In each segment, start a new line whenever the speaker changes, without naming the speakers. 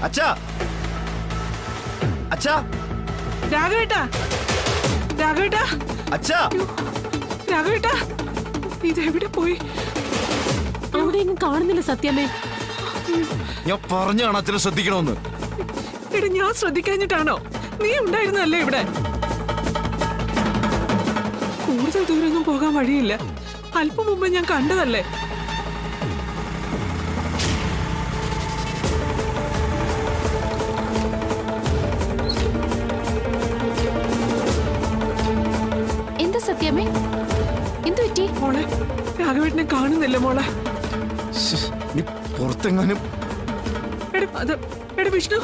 അച്ഛാ അച്ഛാ
രാഘവേട്ടാ രാഘവേട്ടാ
അച്ഛാ
രാഘവേട്ടാ ഇതെവിടെ പോയി?
അവിടെയൊന്നും കാണുന്നില്ല സത്യമേ.
ഞാൻ പറഞ്ഞാണ് അച്ഛനെ ശ്രദ്ധിക്കണമെന്ന്.
എടാ ഞാൻ ശ്രദ്ധിക്കാഞ്ഞിട്ടാണോ? നീ ഉണ്ടായിരുന്നല്ലേ ഇവിടെ? കൂടുതൽ ദൂരമൊന്നും പോകാൻ വഴിയില്ല. അല്പം മുമ്പ് ഞാൻ കണ്ടതല്ലേ.
എന്താ സത്യമേ, എന്തു പറ്റി?
മോളെ രാഘവേട്ടനെ കാണുന്നില്ല മോളെ.
നീ പുറത്തെങ്ങാനും.
എടാ വിഷ്ണു,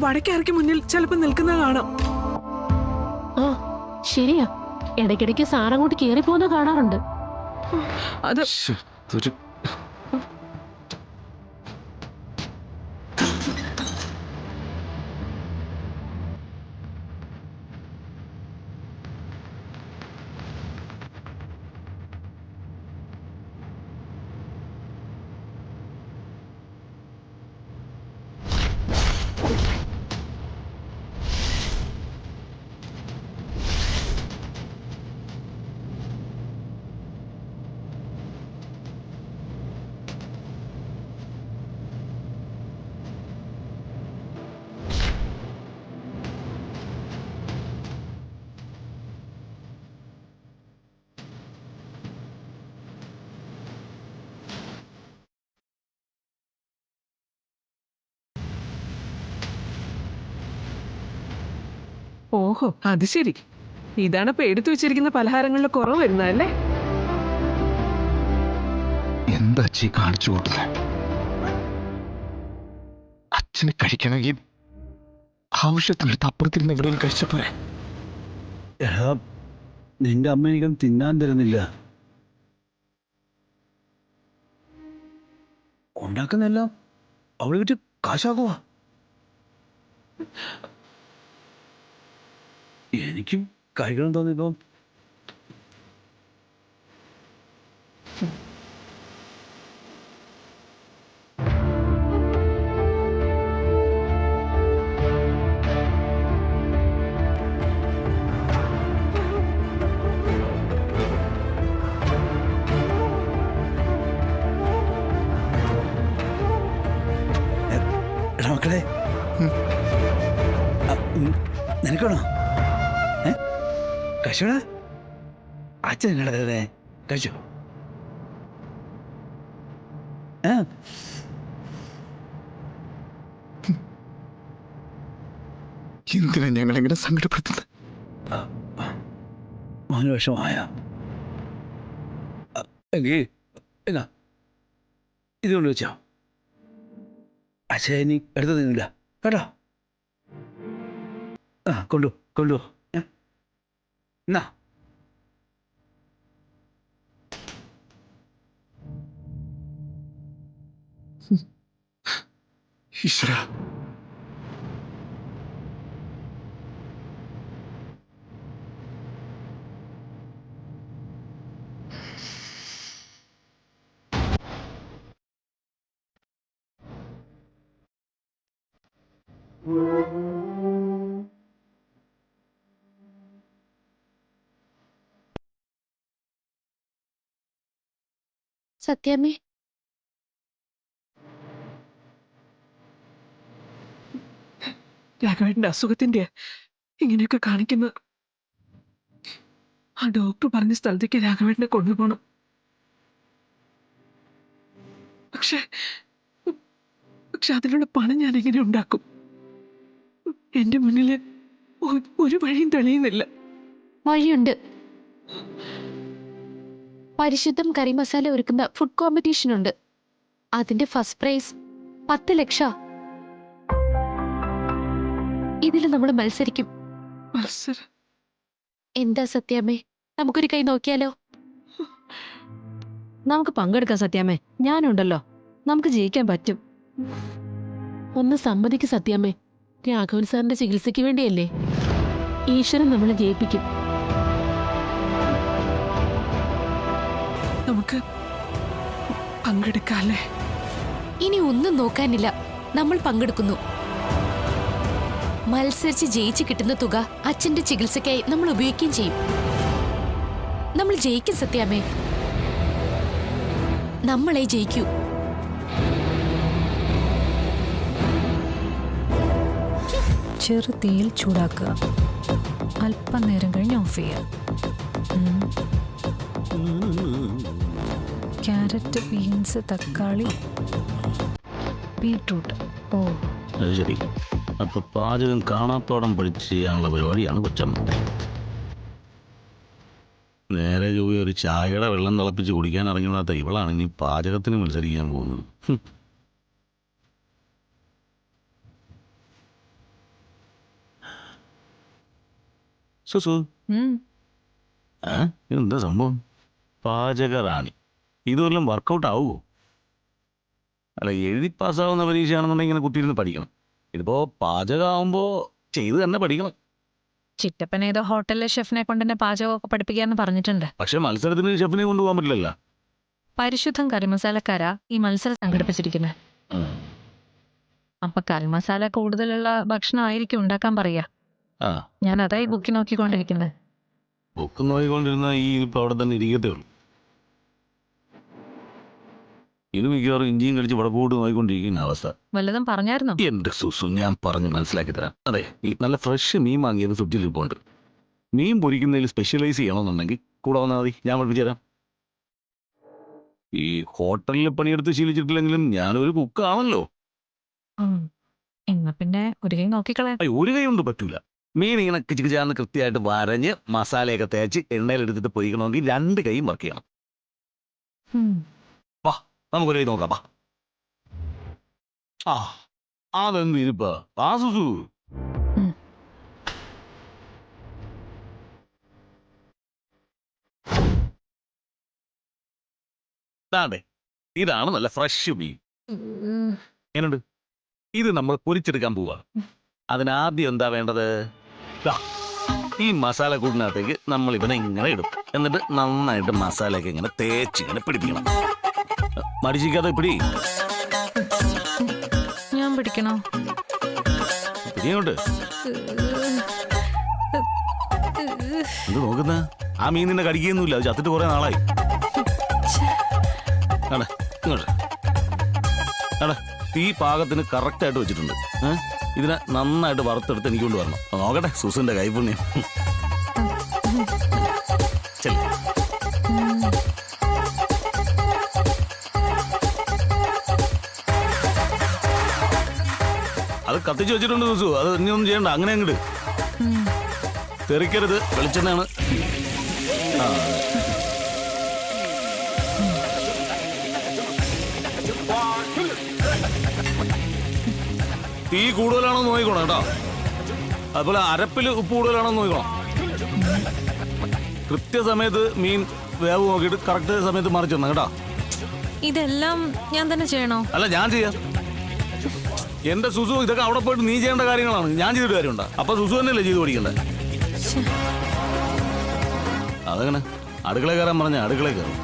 വടക്കേറയ്ക്ക് മുന്നിൽ ചിലപ്പോ നിൽക്കുന്നത് കാണാം.
ആ ശരിയാ, ഇടയ്ക്കിടയ്ക്ക് സാറങ്ങോട്ട് കേറി പോകുന്ന കാണാറുണ്ട്.
അത് ഓഹോ, അത് ശരി. ഇതാണ് ഇപ്പൊ എടുത്തു വെച്ചിരിക്കുന്ന പലഹാരങ്ങളിൽ കുറവ് വരുന്നതല്ലേ?
എന്താ അച്ഛൻ കാണിച്ചു കൊടുക്കുന്നത്? അച്ഛന് കഴിക്കണമെങ്കിൽ ആവശ്യത്തിനടുത്ത് അപ്പുറത്തിരുന്ന് എവിടെയും കഴിച്ചപ്പോരെ.
നിന്റെ അമ്മ എനിക്കൊന്നും തിന്നാൻ തരുന്നില്ല. ഉണ്ടാക്കുന്നെല്ലാം അവള് വിട്ട് കാശാക്കുവാ. എനിക്കും കഴിക്കണം തോന്നിയപ്പോ മക്കളെ നിനക്കാണോ? കഴിച്ചോടാ, അച്ഛൻ നിങ്ങളെ കഴിച്ചോ?
എന്തിനാ ഞങ്ങൾ എങ്ങനെ സങ്കടപ്പെടുത്തുന്നത്?
മോന് വിഷമായ എങ്കിൽ എന്നാ ഇതുകൊണ്ട് വെച്ചോ. അച്ഛൻ ഇനി എടുത്തു തിന്നില്ല കേട്ടോ. കൊണ്ടു എന്നാ.
ഈശ്വര,
സത്യമേ,
രാഘവേട്ടന്റെ അസുഖത്തിന്റെ ഇങ്ങനെയൊക്കെ കാണിക്കുന്നത്. ആ ഡോക്ടർ പറഞ്ഞ സ്ഥലത്തേക്ക് രാഘവേട്ടനെ കൊണ്ടുപോകണം. പക്ഷെ അതിനുള്ള പണം ഞാൻ എങ്ങനെ ഉണ്ടാക്കും? എന്റെ മുന്നില് ഒരു വഴിയും തെളിയുന്നില്ല.
വഴിയുണ്ട്. പരിശുദ്ധം കറി മസാല ഒരുക്കുന്ന ഫുഡ് കോമ്പറ്റീഷൻ ഉണ്ട്. അതിന്റെ ഫസ്റ്റ് പ്രൈസ് 10 ലക്ഷം. ഇതിൽ നമ്മൾ മത്സരിക്കും. എന്താ സത്യാമ്മേ, നമുക്കൊരു കൈ നോക്കിയാലോ?
നമുക്ക് പങ്കെടുക്കാം സത്യാമ്മേ, ഞാനുണ്ടല്ലോ, നമുക്ക് ജയിക്കാൻ പറ്റും.
ഒന്ന് സമ്മതിക്ക് സത്യാമ്മേ, രാഘവൻ സാറിന്റെ ചികിത്സയ്ക്ക് വേണ്ടിയല്ലേ. ഈശ്വരൻ നമ്മളെ ജയിപ്പിക്കും.
നമുക്ക് പങ്കെടുക്കാല്ലേ?
ഇനി ഒന്നും നോക്കാനില്ല, നമ്മൾ പങ്കെടുക്കുന്നു. മത്സരിച്ച് ജയിച്ച് കിട്ടുന്ന തുക അച്ഛന്റെ ചികിത്സയ്ക്കായി നമ്മൾ ഉപയോഗിക്കുകയും ചെയ്യും. നമ്മൾ ജയിക്കും സത്യാമ്മേ, നമ്മളെ ജയിക്കൂ.
ചെറു തീയിൽ ചൂടാക്കുക, അല്പനേരം കഴിഞ്ഞ് ഓഫ് ചെയ്യുക. ക്യാരറ്റ്, ബീൻസ്, തക്കാളി, ബീട്രൂട്ട്. ഓ,
അത് ശരി. അപ്പൊ പാചകം കാണാത്തോടം പഠിച്ച് ചെയ്യാനുള്ള പരിപാടിയാണ് കൊച്ചമ്മ. നേരെ ജോലി ഒരു ചായയുടെ വെള്ളം തിളപ്പിച്ച് കുടിക്കാൻ ഇറങ്ങുന്നാത്ത ഇവളാണ് ഇനി പാചകത്തിന് മത്സരിക്കാൻ പോകുന്നത്. സുസു, ഇതെന്താ സംഭവം? പാചകറാണി ഇതുവല്ലം വർക്കൗട്ട് ആവുമോ? അല്ല, എഴുതി പാസ്സാവുന്ന പരീക്ഷയാണെന്നുണ്ടെങ്കിൽ ഇങ്ങനെ കുത്തിയിരുന്ന് പഠിക്കണം. ഇതിപ്പോ പാചകമാകുമ്പോൾ ചെയ്ത് തന്നെ പഠിക്കണം.
ചിറ്റപ്പൻ ഏതോ ഹോട്ടലിലെ ഷെഫിനെ കൊണ്ട് തന്നെ പാചകമൊക്കെ പഠിപ്പിക്കാന്ന് പറഞ്ഞിട്ടുണ്ട്.
പക്ഷെ മത്സരത്തിന് ഷെഫിനെ കൊണ്ടുപോകാൻ പറ്റില്ലല്ലോ.
പരിശുദ്ധം കറിമസാലക്കാരാ ഈ മത്സരം സംഘടിപ്പിച്ചിരിക്കുന്നത്. അപ്പൊ കറിമസാല കൂടുതലുള്ള ഭക്ഷണം ആയിരിക്കും ഉണ്ടാക്കാൻ പറയാ.
ആ,
ഞാൻ അതായി ബുക്കി നോക്കിക്കൊണ്ടിരിക്കുന്നത്.
ബുക്ക് നോക്കിക്കൊണ്ടിരുന്ന ഈ ഇപ്പൊ അവിടെ തന്നെ ഇരിക്കത്തേ ഉള്ളൂ. ഇത് മിക്കവാറും ഇഞ്ചിയും കഴിച്ച് വടക്കോട്ട് നോക്കിക്കൊണ്ടിരിക്കുന്ന അവസ്ഥ.
വല്ലതും പറഞ്ഞായിരുന്നോ?
എന്റെ സുസു, ഞാൻ പറഞ്ഞ് മനസ്സിലാക്കി തരാം. അതെ, ഈ നല്ല ഫ്രഷ് മീൻ വാങ്ങിയത് ഫ്രിഡ്ജിൽ ഇരിപ്പുണ്ട്. മീൻ പൊരിക്കുന്നതിൽ സ്പെഷ്യലൈസ് ചെയ്യണമെന്നുണ്ടെങ്കിൽ കൂടെ വന്നാൽ മതി, ഞാൻ പഠിപ്പിച്ചു തരാം. ഈ ഹോട്ടലിൽ പണിയെടുത്ത് ശീലിച്ചിട്ടില്ലെങ്കിലും ഞാനൊരു കുക്കാണല്ലോ.
എന്നാ പിന്നെ ഒരു കൈ നോക്കിക്കളയാം.
ഒരു കൈ കൊണ്ട് പറ്റൂല. മീൻ ഇങ്ങനെ കിച്ചിക്കിച്ചാന്ന് കൃത്യമായിട്ട് വരഞ്ഞ് മസാലയൊക്കെ തേച്ച് എണ്ണയിലെടുത്തിട്ട് പൊരിക്കണമെങ്കിൽ 2 കൈയും വർക്ക് ചെയ്യണം. വാ, നമുക്കൊരു കൈ നോക്കാം. ആ, അതെന്ത് ഇരിപ്പാ ആ സുസു. അതെ, ഇതാണ് നല്ല ഫ്രഷ് മീൻ. എങ്ങനെയുണ്ട്? ഇത് നമ്മൾ പൊരിച്ചെടുക്കാൻ പോവാ. അതിനാദ്യം എന്താ വേണ്ടത്? ദാ, ഈ മസാല കൂടിനകത്തേക്ക് നമ്മൾ ഇവനെ ഇങ്ങനെ ഇടും. എന്നിട്ട് നന്നായിട്ട് മസാലയൊക്കെ ഇങ്ങനെ തേച്ച് ഇങ്ങനെ പിടിപ്പിക്കണം. മടിച്ചിരിക്കാതെ പിടി.
ഞാൻ പിടിക്കണോ?
പിടിയോട്ട് എന്ത് നോക്കുന്ന? ആ മീൻ നിന്നെ കടിക്കൊന്നുമില്ല, അത് ചത്തിട്ട് കുറെ നാളായി. ആടാ, ഇങ്ങോട്ട് ആടാ. തീ പാകത്തിന് കറക്റ്റായിട്ട് വെച്ചിട്ടുണ്ട്. ഇതിനെ നന്നായിട്ട് വറുത്തെടുത്ത് എനിക്ക് കൊണ്ട് വരണം. നോക്കട്ടെ സുസുന്റെ കൈപുണ്യം. ശരി, അത് കത്തിച്ച് വെച്ചിട്ടുണ്ട് സുസു. അത് ഇനി ഒന്നും ചെയ്യണ്ട, അങ്ങനെ അങ്ങോട്ട് തെറിക്കരുത്. വെളിച്ചെണ്ണയാണ്. ആ, തീ കൂടുതലാണോ നോക്കണം കേട്ടോ. അതുപോലെ അരപ്പിൽ ഉപ്പ് കൂടുതലാണോ നോക്കണം. കൃത്യസമയത്ത് മീൻ വേവ് നോക്കിയിട്ട് കറക്റ്റ് സമയത്ത് മറിച്ചിടണം കേട്ടോ.
ഇതെല്ലാം ഞാൻ തന്നെ ചെയ്യണോ?
അല്ല, ഞാൻ ചെയ്യാം. എന്റെ സുസു, ഇതൊക്കെ അവിടെ പോയിട്ട് നീ ചെയ്യേണ്ട കാര്യങ്ങളാണ്. ഞാൻ ചെയ്തിട്ട് കാര്യമുണ്ടോ? അപ്പൊ സുസു തന്നെയല്ലേ ചെയ്ത് പഠിക്കണ്ടേ? അതങ്ങനെ അടുക്കള കയറാൻ പറഞ്ഞ അടുക്കള കയറും.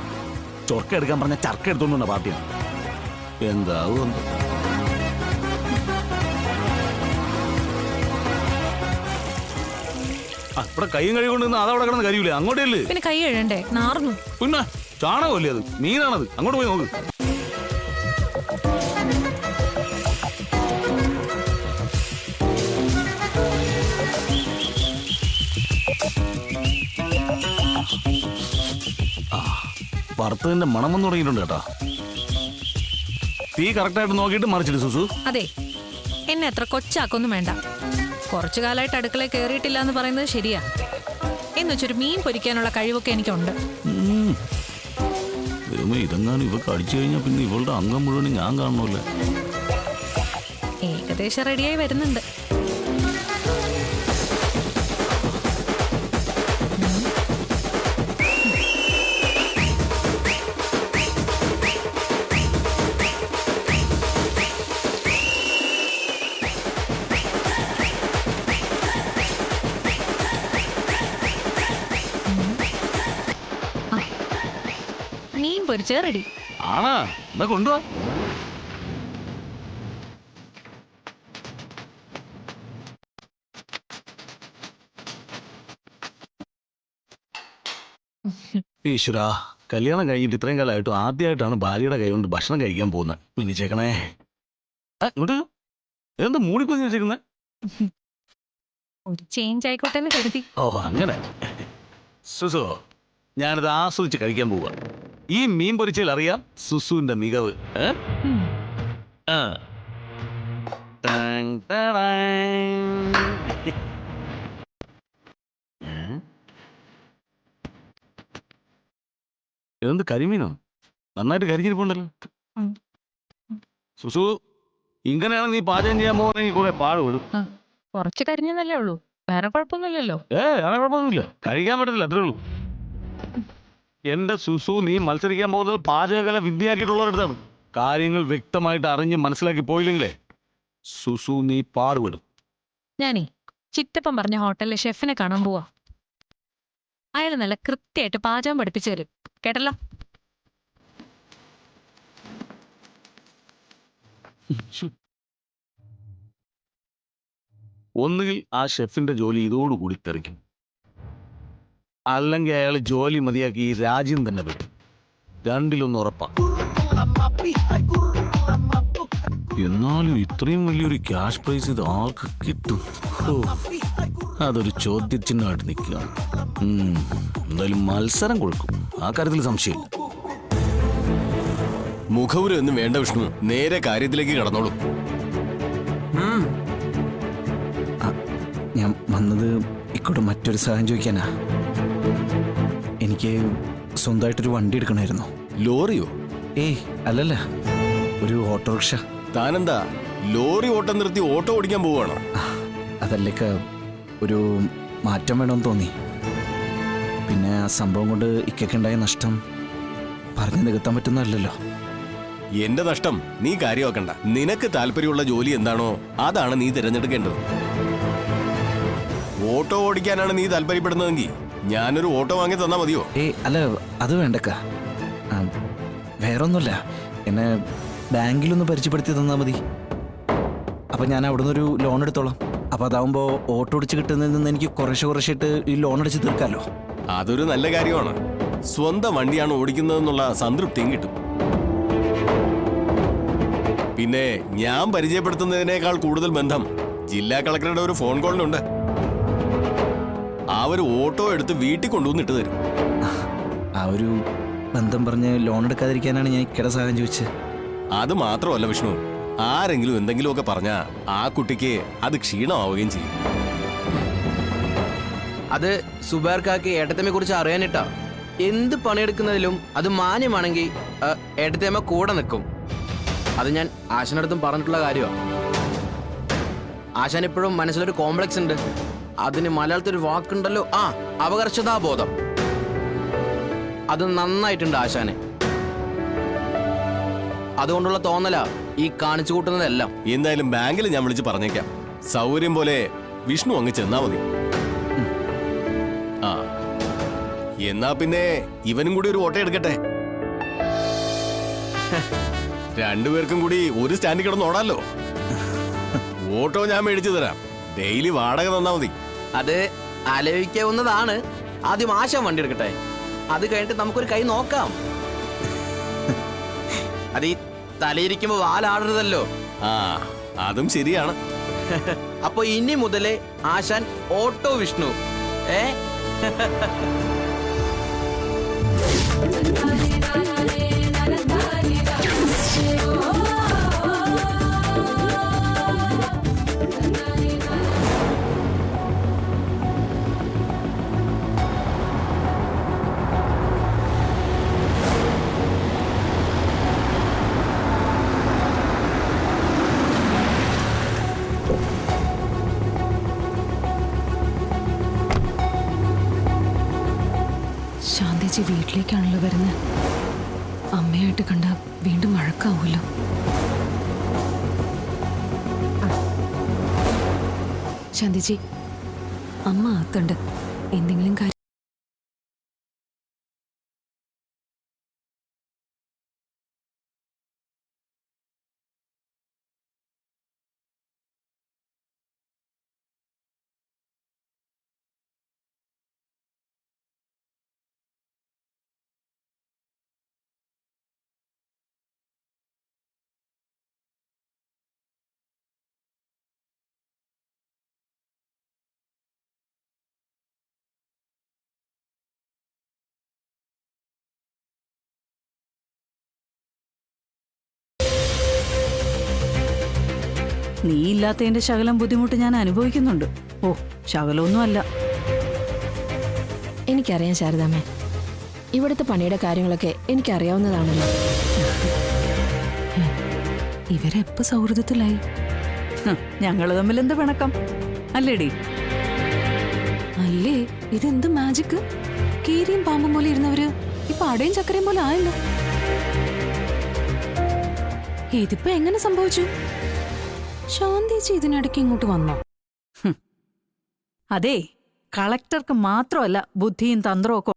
ചൊർക്ക എടുക്കാൻ പറഞ്ഞ ചർക്ക എടുത്തോണ്ടുണ്ട പാർട്ടിയാണ്. എന്താവും എന്തോ. ഇവിടെ കൈയും കഴികൊണ്ട് നിന്ന് അതവിടെ കിടന്ന് കരിയില്ലേ? അങ്ങോട്ടല്ലേ?
പിന്നെ കൈ എഴണ്ടേ? നാർന്നു.
പിന്നെ ചാണകമല്ലേ അത്? മീനാണത്. അങ്ങോട്ട് പോയി നോക്ക്. വറുത്തതിന്റെ മണം വന്ന് തുടങ്ങിയിട്ടുണ്ട് കേട്ടോ. തീ കറക്റ്റായിട്ട് നോക്കിയിട്ട് മറിച്ചിട്ട് സുസു.
അതെ, എന്നെ എത്ര കൊച്ചാക്കൊന്നും വേണ്ട. കുറച്ചു കാലമായിട്ട് അടുക്കളയിൽ കയറിയിട്ടില്ല എന്ന് പറയുന്നത് ശരിയാ. എന്ന് വെച്ചൊരു മീൻ പൊരിക്കാനുള്ള കഴിവൊക്കെ എനിക്കുണ്ട്.
ഇതെങ്ങാനും ഇവക്ക് അടിച്ചു കഴിഞ്ഞാൽ പിന്നെ ഇവളുടെ അംഗം മുഴുവൻ ഞാൻ കാണണമല്ലേ.
ഏകദേശം റെഡിയായി വരുന്നുണ്ട്. മീൻ പൊരിച്ച റെഡി.
ആണാ? എന്നാ കൊണ്ടുവാ. ഈശ്വരാ, കല്യാണം കഴിഞ്ഞിട്ട് ഇത്രയും കാലമായിട്ടും ആദ്യമായിട്ടാണ് ഭാര്യയുടെ കൈ കൊണ്ട് ഭക്ഷണം കഴിക്കാൻ പോകുന്നത്. മിനിച്ചേക്കണേ. ഇങ്ങോട്ട് എന്താ മൂടിപ്പൊതി വെച്ചേക്കുന്നത്?
ഒരു ചേഞ്ച് ആയിക്കോട്ടെ എന്ന് കരുതി.
ഓ അങ്ങനെ. സുസു, ഞാനിത് ആസ്വദിച്ച് കഴിക്കാൻ പോവുക. ഈ മീൻ പൊരിച്ചതിൽ അറിയാം സുസുവിന്റെ മികവ്.
ഉം.
ആ. ടാങ് ടാടാങ്. ഇതെന്ത് കരിമീനോ? നന്നായിട്ട് കരിഞ്ഞിരിപ്പുണ്ടല്ലോ.
ഉം.
സുസു, ഇങ്ങനെയാണ് നീ പാചകം ചെയ്യാൻ പോകുന്നെങ്കിൽ കുറെ പാട് വിടും.
കുറച്ച് കരിഞ്ഞെന്നല്ലേ ഉള്ളൂ, വേറെ കുഴപ്പമൊന്നുമില്ലല്ലോ.
അങ്ങനെ കുഴപ്പമൊന്നുമില്ല, കഴിക്കാൻ പറ്റില്ല, അത്രേ ഉള്ളൂ. എന്റെ സുസു, നീ മത്സരിക്കാൻ പോകുന്നത് പാചകകല വിദ്യയാക്കിയിട്ടുള്ളവരടുത്താണ്. കാര്യങ്ങൾ വ്യക്തമായിട്ട് അറിഞ്ഞ് മനസ്സിലാക്കി പോയില്ലെങ്കിലേ സുസു നീ പാടുപെടും.
ഞാനേ ചിറ്റപ്പൻ പറഞ്ഞ ഹോട്ടലിലെ ഷെഫിനെ കാണാൻ പോവാ. അയാൾ നല്ല കൃത്യമായിട്ട് പാചകം പഠിപ്പിച്ചു തരും, കേട്ടല്ലോ.
ഒന്നുകിൽ ആ ഷെഫിന്റെ ജോലി ഇതോടുകൂടി തെറിക്കും, അല്ലെങ്കിൽ അയാൾ ജോലി മതിയാക്കി ഈ രാജ്യം തന്നെ വിടും. രണ്ടിലൊന്ന് ഉറപ്പാണ്. എന്നാലും ഇത്രയും വലിയൊരു ക്യാഷ് പ്രൈസ് ഇത് ആർക്ക് കിട്ടും? ഓ, അതൊരു ചോദ്യചിഹ്നമായിട്ട് നിൽക്കുകയാണ്. എന്തായാലും മത്സരം കൊടുക്കും, ആ കാര്യത്തിൽ സംശയമില്ല.
മുഖവുരം ഒന്നും വേണ്ട വിഷ്ണു, നേരെ കാര്യത്തിലേക്ക് കടന്നോളൂ.
ഞാൻ വന്നത് ഇക്കോട്ട് മറ്റൊരു സഹായം ചോദിക്കാനാ. എനിക്ക് സ്വന്തമായിട്ടൊരു വണ്ടി എടുക്കണമായിരുന്നു.
ലോറിയോ?
ഏയ് അല്ലല്ല, ഒരു ഓട്ടോറിക്ഷ.
താനെന്താ ലോറി ഓട്ടം നിർത്തി ഓട്ടോ ഓടിക്കാൻ പോവാണോ?
അതല്ലേക്ക, ഒരു മാറ്റം വേണമെന്ന് തോന്നി. പിന്നെ ആ സംഭവം കൊണ്ട് ഇക്കൊക്കെയുണ്ടായ നഷ്ടം പറഞ്ഞു നികത്താൻ പറ്റുന്നതല്ലല്ലോ.
എന്റെ നഷ്ടം നീ കാര്യമാക്കണ്ട. നിനക്ക് താല്പര്യമുള്ള ജോലി എന്താണോ അതാണ് നീ തിരഞ്ഞെടുക്കേണ്ടത്. ഓട്ടോ ഓടിക്കാനാണ് നീ താല്പര്യപ്പെടുന്നതെങ്കിൽ ഞാനൊരു ഓട്ടോ വാങ്ങി തന്നാ മതിയോ?
ഏയ് അല്ല, അത് വേണ്ടക്ക. വേറൊന്നുമില്ല, എന്നെ ബാങ്കിലൊന്ന് പരിചയപ്പെടുത്തി തന്നാൽ മതി. അപ്പം ഞാൻ അവിടെ നിന്നൊരു ലോൺ എടുത്തോളാം. അപ്പം അതാവുമ്പോൾ ഓട്ടോ അടിച്ച് കിട്ടുന്നതിൽ നിന്ന് എനിക്ക് കുറേശ്ശായിട്ട് ഈ ലോൺ അടിച്ച് തീർക്കാമല്ലോ.
അതൊരു നല്ല കാര്യമാണ്. സ്വന്തം വണ്ടിയാണ് ഓടിക്കുന്നതെന്നുള്ള സംതൃപ്തിയും കിട്ടും. പിന്നെ ഞാൻ പരിചയപ്പെടുത്തുന്നതിനേക്കാൾ കൂടുതൽ ബന്ധം ജില്ലാ കളക്ടറുടെ ഒരു ഫോൺ കോളിനുണ്ട്. ആ ഒരു ഓട്ടോ എടുത്ത് വീട്ടിൽ കൊണ്ടുവന്നിട്ട് തരും.
ആ ഒരു ബന്ധം പറഞ്ഞ് ലോൺ എടുക്കാതിരിക്കാനാണ് ഞാൻ ഇക്കടെ സഹായം ചോദിച്ചത്.
അത് മാത്രമല്ല വിഷ്ണു, ആരെങ്കിലും എന്തെങ്കിലുമൊക്കെ പറഞ്ഞാ ആ കുട്ടിക്ക് അത് ക്ഷീണമാവുകയും ചെയ്യും.
അത് സുബേർക്കാക്ക് ഏട്ടത്തമ്മയെ കുറിച്ച് അറിയാനിട്ടാ. എന്ത് പണിയെടുക്കുന്നതിലും അത് മാന്യമാണെങ്കിൽ ഏട്ടത്തമ്മ കൂടെ നിൽക്കും. അത് ഞാൻ ആശാനടുത്തും പറഞ്ഞിട്ടുള്ള കാര്യമാണ്. ആശാൻ ഇപ്പോഴും മനസ്സിലൊരു കോംപ്ലക്സ് ഉണ്ട്. അതിന് മലയാളത്തിൽ ഒരു വാക്കുണ്ടല്ലോ, അപകർഷതാബോധം. അത് നന്നായിട്ടുണ്ട് ആശാന്. അതുകൊണ്ടുള്ള തോന്നല ഈ കാണിച്ചു കൂട്ടുന്നതെല്ലാം.
എന്തായാലും ബാങ്കിൽ ഞാൻ വിളിച്ച് പറഞ്ഞേക്കാം. സൗകര്യം പോലെ വിഷ്ണു അങ്ങ് ചെന്നാ മതി. ആ എന്നാ പിന്നെ ഇവനും കൂടി ഒരു ഓട്ടോ എടുക്കട്ടെ. രണ്ടുപേർക്കും കൂടി ഒരു സ്റ്റാൻഡിൽ കിടന്ന് ഓടാലോ. ഓട്ടോ ഞാൻ മേടിച്ചു തരാം, ഡെയിലി വാടക തന്നാ മതി.
അത് ആലോചിക്കാവുന്നതാണ്. ആദ്യം ആശാൻ വണ്ടി എടുക്കട്ടെ, അത് കഴിഞ്ഞിട്ട് നമുക്കൊരു കൈ നോക്കാം. അത് ഈ തലയിരിക്കുമ്പോ വാലാടരുതല്ലോ.
അതും ശരിയാണ്.
അപ്പൊ ഇനി മുതലേ ആശാൻ ഓട്ടോ വിഷ്ണു.
ശാന്തിജി വീട്ടിലേക്കാണല്ലോ വരുന്നത്. അമ്മയായിട്ട് കണ്ട വീണ്ടും മഴക്കാവുമല്ലോ. ശാന്തിജി, അമ്മ അകത്തുണ്ട്. എന്തെങ്കിലും കാര്യം
നീ ഇല്ലാത്തതിന്റെ ശകലം ബുദ്ധിമുട്ട് ഞാൻ അനുഭവിക്കുന്നുണ്ട്. ഓ, ശകലമൊന്നും അല്ല.
എനിക്കറിയാം ശാരദാമ്മേ, ഇവിടുത്തെ പണിയുടെ കാര്യങ്ങളൊക്കെ എനിക്കറിയാവുന്നതാണല്ലോ.
ഇവരെപ്പോ സൗഹൃദത്തിലായി? ഞങ്ങള് തമ്മിൽ എന്ത് പിണക്കം അല്ലേടി? അല്ലേ, ഇതെന്ത് മാജിക്? കീരിയും പാമ്പും പോലെ ഇരുന്നവര് ഇപ്പൊ അടയും ചക്കരയും പോലെ ആയല്ലോ. ഇതിപ്പോ എങ്ങനെ സംഭവിച്ചു? ശാന്തിച്ച് ഇതിനിടയ്ക്ക് ഇങ്ങോട്ട് വന്നോ? അതെ, കളക്ടർക്ക് മാത്രമല്ല ബുദ്ധിയും തന്ത്രവും ഒക്കെ.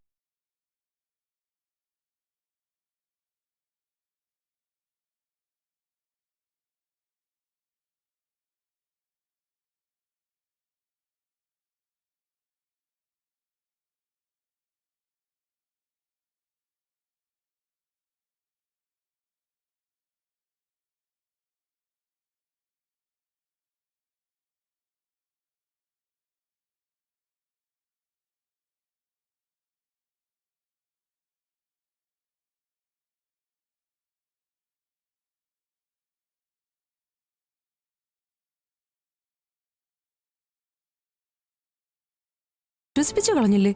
വിശ്വസിപ്പിച്ചു കളഞ്ഞില്ലേ?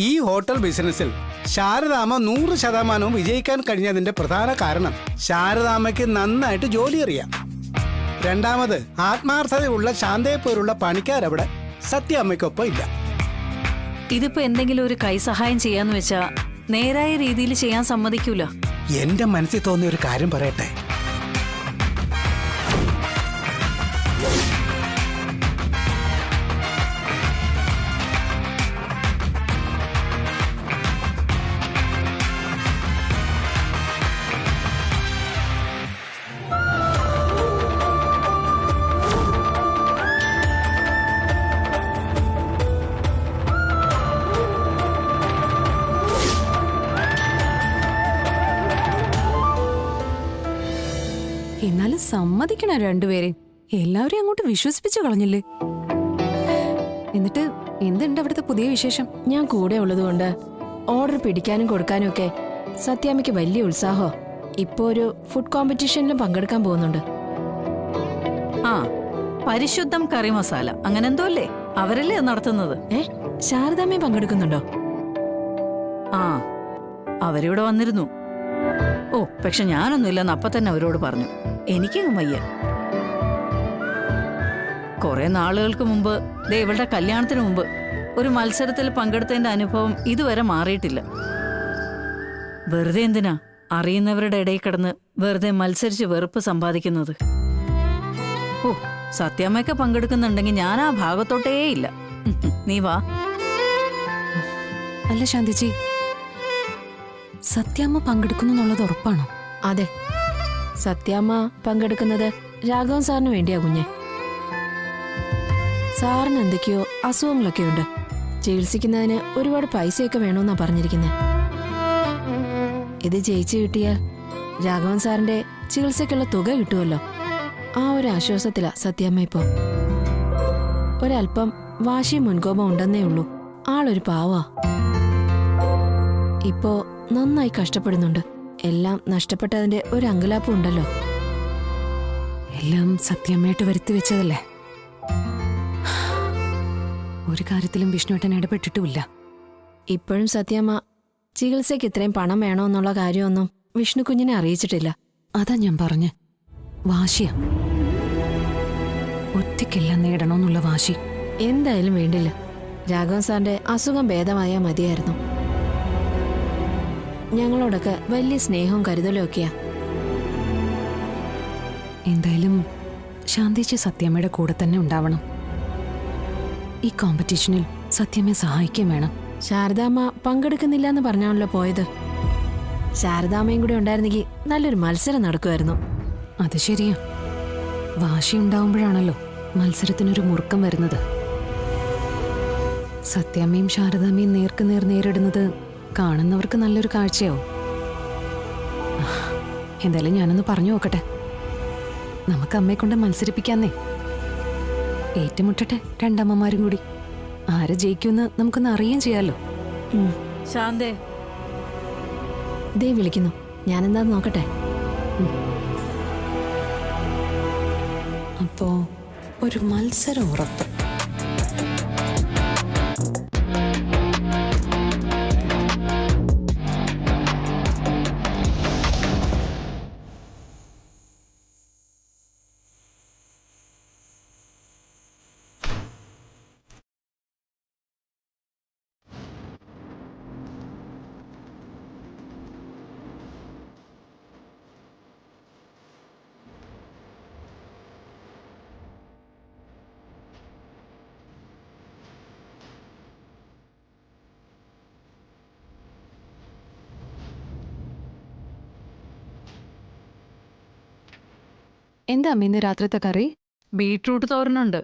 ഈ ഹോട്ടൽ ബിസിനസ്സിൽ ശാരദാമ്മ 100% വിജയിക്കാൻ കഴിഞ്ഞതിന്റെ പ്രധാന കാരണം ശാരദാമ്മയ്ക്ക് നന്നായിട്ട് ജോലി അറിയാം. രണ്ടാമത്, ആത്മാർത്ഥതയുള്ള ശാന്തയെപ്പോലുള്ള പണിക്കാരവിടെ സത്യാമ്മയ്ക്കൊപ്പം ഇല്ല.
ഇതിപ്പോ എന്തെങ്കിലും ഒരു കൈസഹായം ചെയ്യാന്ന് വെച്ചാ നേരായ രീതിയിൽ ചെയ്യാൻ സമ്മതിക്കൂല.
എന്റെ മനസ്സിൽ തോന്നിയ ഒരു കാര്യം പറയട്ടെ.
എന്നാലും സമ്മതിക്കണ രണ്ടുപേരെ, എല്ലാവരെയും അങ്ങോട്ട് വിശ്വസിപ്പിച്ചു കളഞ്ഞില്ലേ? എന്നിട്ട് എന്തുണ്ട് അവിടുത്തെ പുതിയ വിശേഷം?
ഞാൻ കൂടെ ഉള്ളതുകൊണ്ട് ഓർഡർ പിടിക്കാനും കൊടുക്കാനും ഒക്കെ സത്യാമ്മയ്ക്ക് വലിയ ഉത്സാഹോ. ഇപ്പോ ഒരു ഫുഡ് കോമ്പറ്റീഷനിലും പങ്കെടുക്കാൻ പോകുന്നുണ്ട്.
ആ, പരിശുദ്ധം കറി മസാല അങ്ങനെ എന്തോ അല്ലേ? അവരല്ലേ അത് നടത്തുന്നത്?
ശാരദാമ്മയും പങ്കെടുക്കുന്നുണ്ടോ?
ആ, അവരിവിടെ വന്നിരുന്നു. ഓ, പക്ഷെ ഞാനൊന്നുമില്ലെന്ന് അപ്പൊ തന്നെ അവരോട് പറഞ്ഞു. എനിക്കങ്ങ് വയ്യ. കുറെ നാളുകൾക്ക് മുമ്പ്, ഇവളുടെ കല്യാണത്തിന് മുമ്പ് ഒരു മത്സരത്തിൽ പങ്കെടുത്തതിന്റെ അനുഭവം ഇതുവരെ മാറിയിട്ടില്ല. വെറുതെ എന്തിനാ അറിയുന്നവരുടെ ഇടയിൽ കിടന്ന് വെറുതെ മത്സരിച്ച് വെറുപ്പ് സമ്പാദിക്കുന്നത്? ഓ, സത്യാമ്മയൊക്കെ പങ്കെടുക്കുന്നുണ്ടെങ്കിൽ ഞാൻ ആ ഭാഗത്തോട്ടേ ഇല്ല. നീ വാ.
അല്ല ശാന്തിജി, സത്യാമ്മ പങ്കെടുക്കുന്നു എന്നുള്ളത് ഉറപ്പാണോ?
അതെ, സത്യാമ്മ പങ്കെടുക്കുന്നത് രാഘവൻ സാറിന് വേണ്ടിയാ കുഞ്ഞെ. സാറിന് എന്തൊക്കെയോ അസുഖങ്ങളൊക്കെ ഉണ്ട്. ചികിത്സിക്കുന്നതിന് ഒരുപാട് പൈസയൊക്കെ വേണമെന്നാ പറഞ്ഞിരിക്കുന്നത്. ഇത് ജയിച്ചു കിട്ടിയാൽ രാഘവൻ സാറിന്റെ ചികിത്സയ്ക്കുള്ള തുക കിട്ടുമല്ലോ. ആ ഒരു ആശ്വാസത്തിലാ സത്യാമ്മ ഇപ്പോ. ഒരല്പം വാശിയും മുൻകോപം ഉണ്ടെന്നേ ഉള്ളൂ. ആളൊരു പാവാ. ഇപ്പോ നന്നായി കഷ്ടപ്പെടുന്നുണ്ട്. എല്ലാം നഷ്ടപ്പെട്ടതിന്റെ ഒരു അങ്കലാപ്പും ഉണ്ടല്ലോ.
എല്ലാം സത്യാമ്മയായിട്ട് വരുത്തി വെച്ചതല്ലേ. ഒരു കാര്യത്തിലും വിഷ്ണുവേട്ടൻ ഇടപെട്ടിട്ടുമില്ല.
ഇപ്പോഴും സത്യാമ്മ ചികിത്സയ്ക്ക് ഇത്രയും പണം വേണോ എന്നുള്ള കാര്യമൊന്നും വിഷ്ണു കുഞ്ഞിനെ അറിയിച്ചിട്ടില്ല.
അതാ ഞാൻ പറഞ്ഞ്, വാശിയാ. ഒറ്റയ്ക്കെല്ലാം നേടണമെന്നുള്ള വാശി.
എന്തായാലും വേണ്ടില്ല. രാഘവൻ സാറിന്റെ അസുഖം ഭേദമായാൽ മതിയായിരുന്നു. ഞങ്ങളോടൊക്കെ വലിയ സ്നേഹവും കരുതലും ഒക്കെയാ.
എന്തായാലും ശാന്തിച്ച് സത്യാമ്മയുടെ കൂടെ തന്നെ ഉണ്ടാവണം. ഈ കോമ്പറ്റീഷനിൽ സത്യമേ സഹായിക്കുകയും വേണം.
ശാരദാമ്മ പങ്കെടുക്കുന്നില്ല എന്ന് പറഞ്ഞാണല്ലോ പോയത്. ശാരദാമ്മയും കൂടെ ഉണ്ടായിരുന്നെങ്കിൽ നല്ലൊരു മത്സരം നടക്കുമായിരുന്നു.
അത് ശരിയാ. വാശി ഉണ്ടാവുമ്പോഴാണല്ലോ മത്സരത്തിനൊരു മുറുക്കം വരുന്നത്. സത്യാമ്മയും ശാരദാമ്മയും നേർക്കുനേർ നേരിടുന്നത് കാണുന്നവർക്ക് നല്ലൊരു കാഴ്ചയാവും. എന്തായാലും ഞാനൊന്ന് പറഞ്ഞു നോക്കട്ടെ. നമുക്ക് അമ്മയെ കൊണ്ട് മത്സരിപ്പിക്കാന്നേ. ഏറ്റുമുട്ടട്ടെ രണ്ടമ്മമാരും കൂടി. ആരെ ജയിക്കുമെന്ന് നമുക്കൊന്ന് അറിയുകയും ചെയ്യാലോ.
ശാന്തേ,
ദേ വിളിക്കുന്നു. ഞാനെന്താന്ന് നോക്കട്ടെ.
അപ്പോ ഒരു മത്സരം ഉറപ്പ്. എന്താ അമ്മ ഇന്ന് രാത്രിത്തെ കറി?
ബീട്രൂട്ട് തോരനുണ്ട്.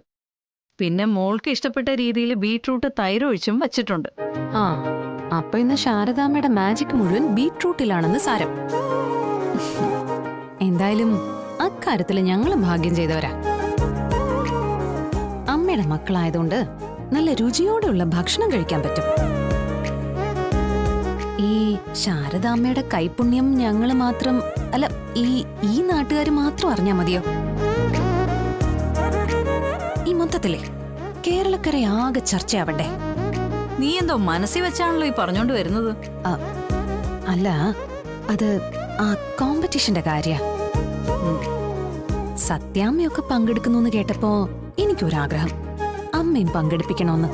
പിന്നെ മോൾക്ക് ഇഷ്ടപ്പെട്ട രീതിയിൽ ബീട്രൂട്ട് തൈരൊഴിച്ചും വച്ചിട്ടുണ്ട്.
ആ, അപ്പൊ ഇന്ന് ശാരദാമ്മയുടെ മാജിക് മുഴുവൻ ബീട്രൂട്ടിലാണെന്ന് സാരം. എന്തായാലും അക്കാര്യത്തില് ഞങ്ങളും ഭാഗ്യം ചെയ്തവരാ. അമ്മയുടെ മക്കളായതുകൊണ്ട് നല്ല രുചിയോടെയുള്ള ഭക്ഷണം കഴിക്കാൻ പറ്റും. ഈ ശാരദാമ്മയുടെ കൈപുണ്യം ഞങ്ങള് മാത്രം അല്ല, ഈ നാട്ടുകാർ മാത്രം അറിഞ്ഞാ മതിയോ? ഈ മൊത്തത്തിലെ കേരളക്കര ആകെ ചർച്ചയാവണ്ടേ?
നീ എന്തോ മനസ്സിൽ വെച്ചാണല്ലോ ഈ പറഞ്ഞോണ്ട് വരുന്നത്.
അല്ല, അത് ആ കോമ്പറ്റീഷന്റെ കാര്യ. സത്യാമ്മയൊക്കെ പങ്കെടുക്കുന്നു കേട്ടപ്പോ എനിക്കൊരാഗ്രഹം, അമ്മയും പങ്കെടുപ്പിക്കണോന്ന്.